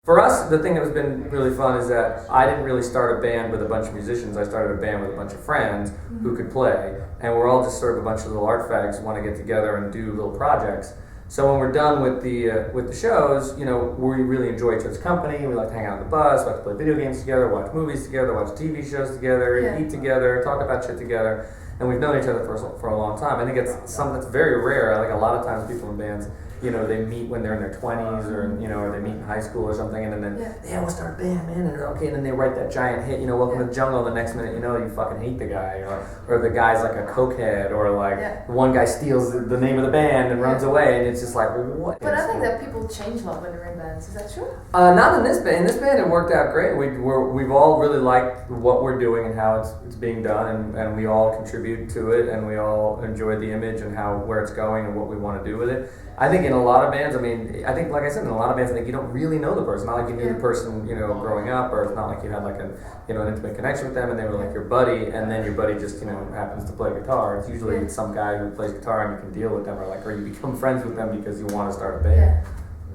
For us, the thing that has been really fun is that I didn't really start a band with a bunch of musicians. I started a band with a bunch of friends who could play, and we're all just sort of a bunch of little art fags who want to get together and do little projects. So when we're done with the shows, we really enjoy each other's company. We like to hang out on the bus, we like to play video games together, watch movies together, watch TV shows together, eat together, talk about shit together. And we've known each other for a long time. I think it's something that's very rare. Like a lot of times people in bands, they meet when they're in their 20s or they meet in high school or something, and then we'll start a band, man, and and then they write that giant hit, Welcome to the Jungle, the next minute, you fucking hate the guy, or the guy's like a cokehead, or like one guy steals the name of the band and runs away, and it's just like, what? But I think that people change a lot when they're in bands, is that true? Not in this band. In this band it worked out great. We've all really liked what we're doing and how it's being done, and we all contribute to it, and we all enjoy the image and where it's going and what we want to do with it. I think in a lot of bands, like I said, in a lot of bands, I think you don't really know the person. Not like you knew the person, growing up, or it's not like you had like an intimate connection with them and they were like your buddy, and then your buddy just, happens to play guitar. It's usually some guy who plays guitar and you can deal with them, or you become friends with them because you want to start a band.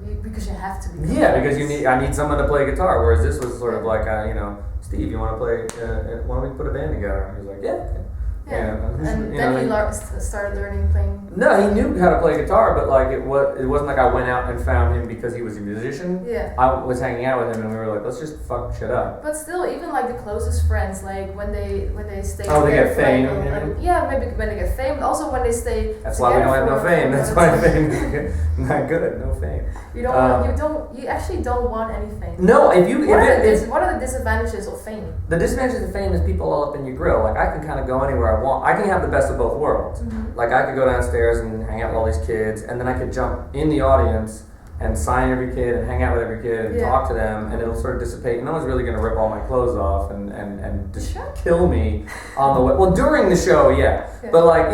Yeah, because you have to. Because I need someone to play guitar. Whereas this was sort of like, Steve, you want to play? Why don't we put a band together? He's like, yeah. Yeah. And then he started learning playing. No, he knew how to play guitar, but like it wasn't like I went out and found him because he was a musician. Yeah. I was hanging out with him and we were like, let's just fuck shit up. But still, even like the closest friends, like when they stay together. Oh, they get fame. Maybe when they get fame, but also when they stay. That's why we don't have no fame. That's why fame is not good. No fame. You actually don't want any fame. No, what are the disadvantages of fame? The disadvantages of fame is people all up in your grill. Like I can kind of go anywhere I want. I can have the best of both worlds. Mm-hmm. Like I could go downstairs and hang out with all these kids, and then I could jump in the audience and sign every kid and hang out with every kid and talk to them, and it'll sort of dissipate. No one's really going to rip all my clothes off and just kill me on the way. Well, during the show, but like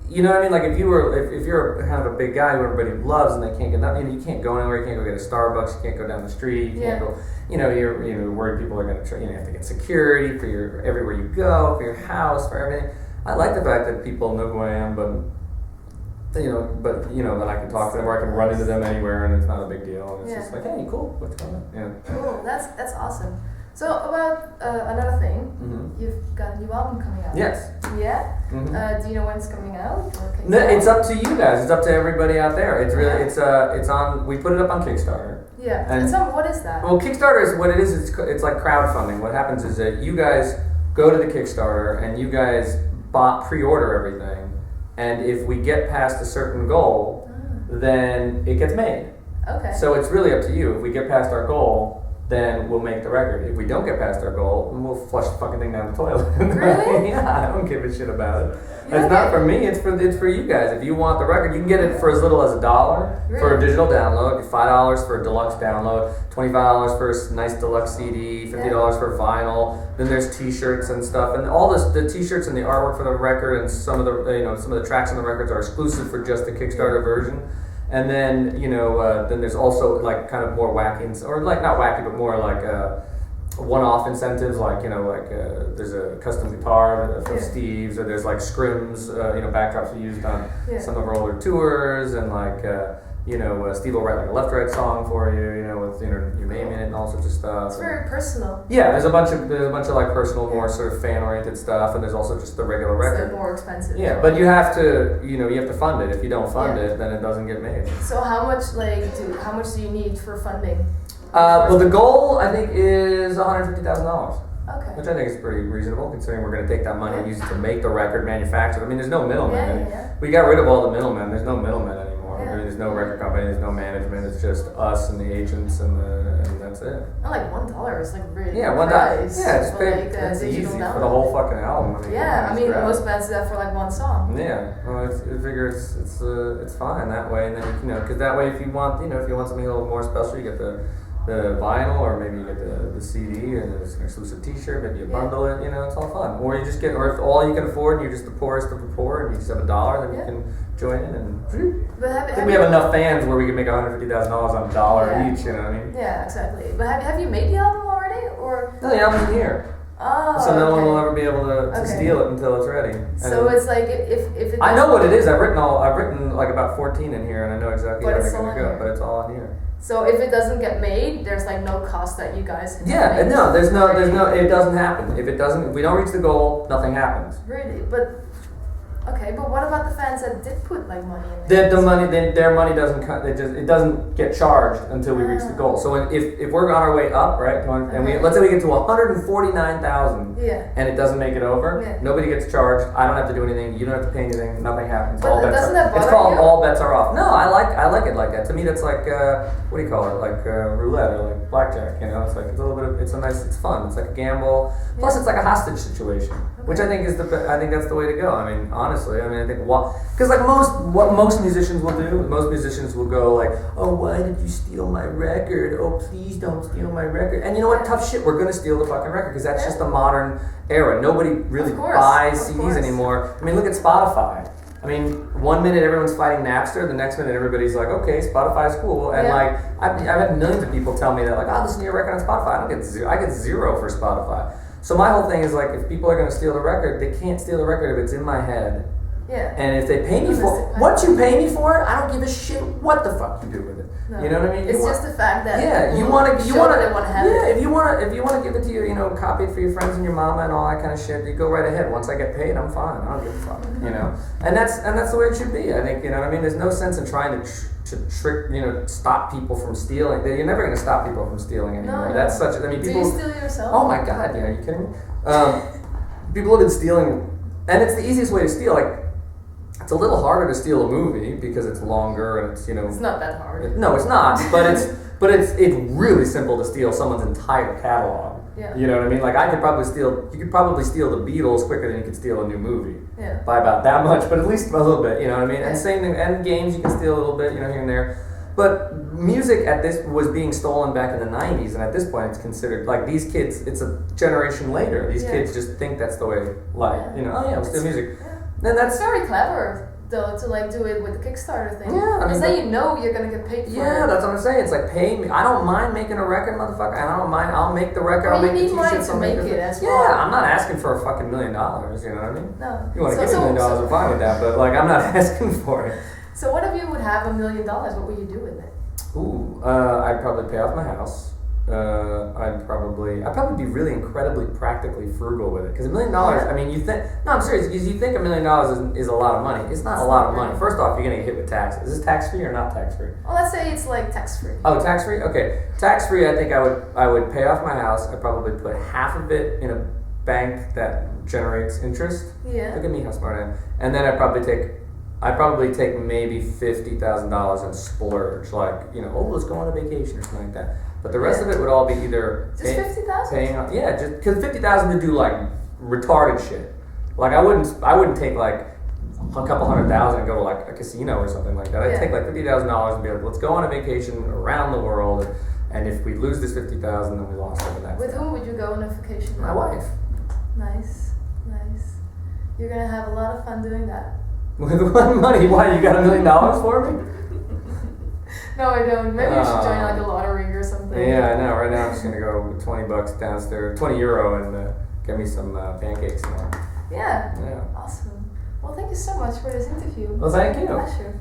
you know what I mean? Like if you're kind of a big guy who everybody loves and they can't get nothing, you can't go anywhere. You can't go get a Starbucks. You can't go down the street. You can't go. You're worried people are going to. You have to get security for your everywhere you go, for your house, for everything. I like the fact that people know who I am, but that I can talk to them, or I can run into them anywhere, and it's not a big deal. And it's just like, hey, cool, what's going on? Yeah. Cool. That's awesome. So about another thing, you've got a new album coming out. Yes. Yeah. Mm-hmm. Do you know when it's coming out? No, it's up to you guys. It's up to everybody out there. It's really it's on. We put it up on Kickstarter. Yeah. And so what is that? Well, Kickstarter is what it is. It's like crowdfunding. What happens is that you guys go to the Kickstarter and you guys pre-order everything, and if we get past a certain goal, then it gets made. Okay. So it's really up to you. If we get past our goal, then we'll make the record. If we don't get past our goal, then we'll flush the fucking thing down the toilet. Really? Yeah, I don't give a shit about it. It's not for me, it's for you guys. If you want the record, you can get it for as little as $1 for a digital download, $5 for a deluxe download, $25 for a nice deluxe CD, $50 for vinyl. Then there's t-shirts and stuff, and all the t-shirts and the artwork for the record, and some of the tracks on the records are exclusive for just the Kickstarter version. And then then there's also like kind of more wacky, or like not wacky, but more like one-off incentives, like there's a custom guitar from Steve's, or there's like scrims, backdrops we used on some of our older tours, and like Steve will write like a left-right song for you, with your name in it and all sorts of stuff. It's very personal. Yeah, there's a bunch of like personal, more sort of fan-oriented stuff, and there's also just the regular record. It's more expensive. Yeah, but you have to fund it. If you don't fund it, then it doesn't get made. So how much do you need for funding? Well, the goal I think is $150,000. Okay. Which I think is pretty reasonable, considering we're going to take that money and use it to make the record, manufacture. I mean, there's no middlemen. We got rid of all the middlemen. There's no middlemen anymore. I mean, there's no record company. There's no management. It's just us and the agents, and that's it. And like $1 is like really $1. Yeah, just pay. It's easy for the whole fucking album. I mean, most bands do that for like one song. Yeah, well, I figure it's fine that way, and then because that way, if you want something a little more special, you get the vinyl, or maybe you get the CD, and there's an exclusive T-shirt. Maybe you bundle it. It's all fun. Or you just get, or if all you can afford, and you're just the poorest of the poor, and you just have $1, then you can join in. And I think we have enough fans where we can make $150,000 on $1 each. You know what I mean? Yeah, exactly. But have you made the album already, or? No, the album's in here. Oh. So no one okay. will ever be able to Okay. steal it until it's ready. So And it's like if it. I know what it is. I've written like about 14 in here, and I know exactly But how it's they're all gonna in go. here. But it's all in here. So if it doesn't get made, there's like no cost that you guys. have Yeah, made. no, there's no, it doesn't happen. If we don't reach the goal, nothing happens. Really, but okay. But what about the fans that did put like money in there? Their money doesn't cut. It doesn't get charged until we reach the goal. So if we're on our way up, right, and let's say we get to 149,000, Yeah. and it doesn't make it over, Yeah. nobody gets charged. I don't have to do anything. You don't have to pay anything. Nothing happens. But All bets doesn't are, that it's bother called you? all bets are off. No, I like it like that. To me, that's like what do you call it? Like roulette or like blackjack. You know, it's like it's a little bit of it's fun. It's like a gamble. Plus, it's like a hostage situation, which I think is I think that's the way to go. I mean, honestly, I think because like what most musicians will do, most musicians will go like, oh, why did you steal my record? Oh, please don't steal my record. And you know what? Tough shit. We're gonna steal the fucking record because that's just the modern era. Nobody really buys CDs anymore. I mean, look at Spotify. I mean, 1 minute everyone's fighting Napster, the next minute everybody's like, okay, Spotify's cool. And like, I've had millions of people tell me that, like, oh, listen to your record on Spotify. I get zero for Spotify. So my whole thing is like, if people are gonna steal the record, they can't steal the record if it's in my head. Yeah. And if they pay me for it, once you pay me for it, I don't give a shit what the fuck you do with it. No. You know what I mean? It's just the fact that you want to they want to have it. if you want to give it to you know, copy it for your friends and your mama and all that kind of shit. You go right ahead. Once I get paid, I'm fine. I don't give a fuck. You know, and that's the way it should be. I think, you know what I mean. There's no sense in trying to trick, you know, stop people from stealing. You're never going to stop people from stealing anymore. No. That's such. I mean, people. Do you steal yourself? Oh my god! Yeah, are you kidding me? People have been stealing, and it's the easiest way to steal. Like, it's a little harder to steal a movie because it's longer and it's, you know. It's not that hard. No, it's not. But it's really simple to steal someone's entire catalog. Yeah. You know what I mean? Like you could probably steal the Beatles quicker than you could steal a new movie. Yeah. By about that much, but at least a little bit. You know what I mean? Yeah. And same thing. And games you can steal a little bit, you know, here and there. But music was being stolen back in the 90s, and at this point it's considered, like, these kids, it's a generation later. These kids just think that's the way life, you know, oh yeah, we'll steal music. Yeah. And that's It's very clever, though, to like do it with the Kickstarter thing. Yeah, because then you know you're gonna get paid for it. yeah, that's what I'm saying. It's like, pay me. I don't mind making a record, motherfucker. I don't mind. I'll make the record. Well, I'll make you the need money t-shirts. to I'll make make it as Yeah, well. I'm not asking for a fucking $1 million. You know what I mean? No. You want to give me $1 million, I'm fine with that. But like, I'm not asking for it. So what if you would have $1 million? What would you do with it? Ooh, I'd probably pay off my house. I'd probably be really incredibly practically frugal with it, because $1 million. I mean, I'm serious, because you think $1 million is a lot of money. It's not a lot of money. First off, you're gonna get hit with taxes. Is this tax free or not tax free? Well, let's say it's like tax free. Oh, tax free. Okay, tax free. I think I would pay off my house. I'd probably put half of it in a bank that generates interest. Yeah. Look at me, how smart I am. And then I'd probably take maybe $50,000 and splurge, like, you know, oh, let's go on a vacation or something like that. But the rest of it would all be either Just 50,000? paying off, yeah, just because 50,000 to do like retarded shit. Like I wouldn't take like a couple $100,000 and go to like a casino or something like that. I'd take like $50,000 and be like, let's go on a vacation around the world. And if we lose this 50,000, then we lost it. And With whom would you go on a vacation? My wife. Nice. You're gonna have a lot of fun doing that. With what money? Why, you got $1 million for me? No, I don't. Maybe you should join like a lottery or something. Yeah, I know. Right now I'm just gonna go with $20 downstairs, €20, and get me some pancakes and all. Yeah. Awesome. Well, thank you so much for this interview. Well, thank you. Pleasure.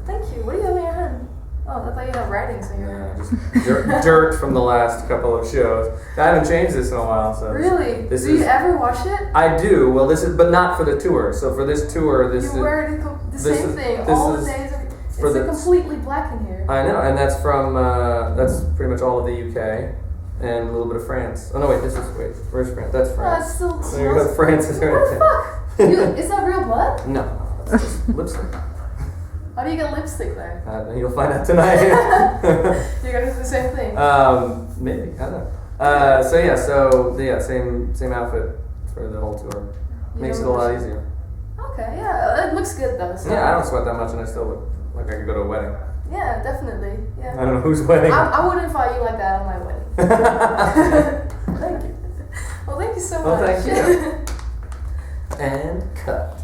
Thank you. What do you have in your hand? Oh, I thought you had writings in your hand. Just dirt from the last couple of shows. I haven't changed this in a while, so. Really? Do you ever wash it? I do. Well, but not for the tour. So for this tour, You wear the same thing all the days. It's completely black in here. I know, and that's from that's pretty much all of the UK and a little bit of France. Oh no, where's France? That's France. Oh, it's still So you got France is right there. What the fuck? Is that real blood? No, that's just lipstick. How do you get lipstick there? You'll find out tonight. You're gonna do the same thing. Maybe, I don't know. Same outfit for the whole tour. Makes it a lot easier. Okay, yeah, it looks good though. So. Yeah, I don't sweat that much, and I still look like I could go to a wedding. Yeah, definitely. Yeah. I don't know whose wedding. I wouldn't invite you like that on my wedding. Thank you. Well, thank you so much. Well, thank you. And cut.